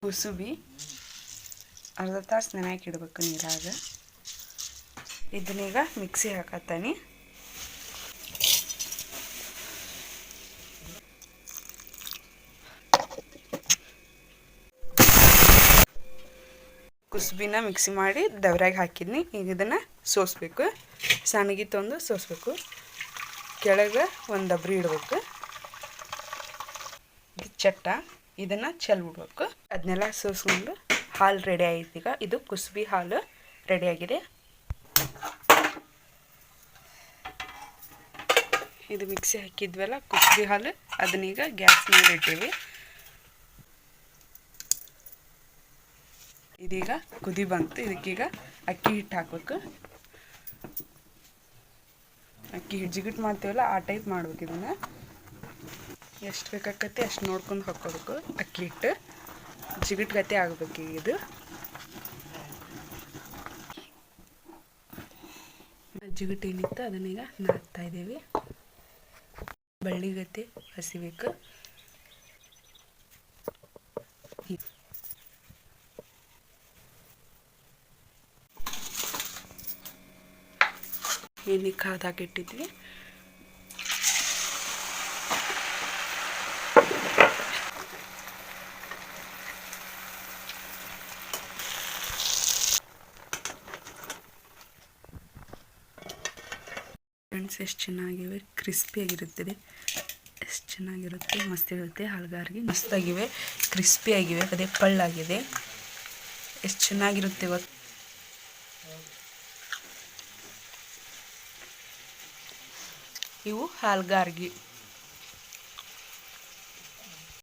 ಕುಸುಬಿ ಅರ್ಧ ತಾಸು ನೆನೆಯಾಕೆ ಇಡಬೇಕು ನೀರಾಗ. ಇದನ್ನೀಗ ಮಿಕ್ಸಿ ಹಾಕತ್ತಾನೆ. ಕುಸುಬಿನ ಮಿಕ್ಸಿ ಮಾಡಿ ದವರ್ಯಾಗ ಹಾಕಿದ್ನಿ. ಈಗ ಇದನ್ನು ಸೋಸಬೇಕು. ಸಣ್ಣಗಿ ತಂದು ಸೋಸಬೇಕು. ಕೆಳಗೆ ಒಂದು ಡಬ್ರಿ ಇಡಬೇಕು. ಚಟ್ಟ ಇದನ್ನು ಚೆಲ್ಬಿಡ್ಬೇಕು. ಅದನ್ನೆಲ್ಲ ಸೋಸ್ಕೊಂಡು ಹಾಲು ರೆಡಿ ಆಯ್ತು. ಈಗ ಇದು ಕುಸುಬಿ ಹಾಲು ರೆಡಿಯಾಗಿದೆ. ಇದು ಮಿಕ್ಸಿ ಹಾಕಿದ್ವಲ್ಲ ಕುಸುಬಿ ಹಾಲು, ಅದನ್ನೀಗ ಗ್ಯಾಸ್ ಮೇಲೆ ಇಟ್ಟೀವಿ. ಇದೀಗ ಕುದಿ ಬಂತು. ಇದಕ್ಕೀಗ ಅಕ್ಕಿ ಹಿಟ್ಟು ಹಾಕ್ಬೇಕು. ಅಕ್ಕಿ ಹಿಟ್ಟು ಜಿಗಿಟ್ ಮಾಡ್ತೀವಲ್ಲ ಆ ಟೈಪ್ ಮಾಡ್ಬೇಕು. ಇದನ್ನು ಎಷ್ಟು ಬೇಕಾಕತಿ ಅಷ್ಟು ನೋಡ್ಕೊಂಡು ಹಾಕ್ಕೋಬೇಕು. ಅಕ್ಕಿ ಹಿಟ್ಟು ಜಿಗಿಟ್ ಗತಿ ಆಗ್ಬೇಕು. ಈಗ ಇದು ಜಿಗಿಟ್ ಏನಿತ್ತು ಅದನ್ನೀಗ ನಾದ್ತಾ ಇದ್ದೀವಿ. ಬಳ್ಳಿಗತಿ ಹಸಿಬೇಕು. ಎಣ್ಣೆ ಕಾದಾಕಿಟ್ಟಿದ್ವಿ. ಫ್ರೆಂಡ್ಸ್, ಎಷ್ಟು ಚೆನ್ನಾಗಿವೆ, ಕ್ರಿಸ್ಪಿಯಾಗಿರುತ್ತದೆ. ಎಷ್ಟು ಚೆನ್ನಾಗಿರುತ್ತೆ, ಮಸ್ತ್ ಇರುತ್ತೆ. ಹಾಲ್ಗಾರಿಗೆ ಮಸ್ತಾಗಿವೆ, ಕ್ರಿಸ್ಪಿಯಾಗಿವೆ, ಅದೇ ಪಳ್ಳಾಗಿದೆ. ಎಷ್ಟು ಚೆನ್ನಾಗಿರುತ್ತೆ ಇವತ್ತು. ಇವು ಹಾಲ್ಗಾರ್ಗಿ.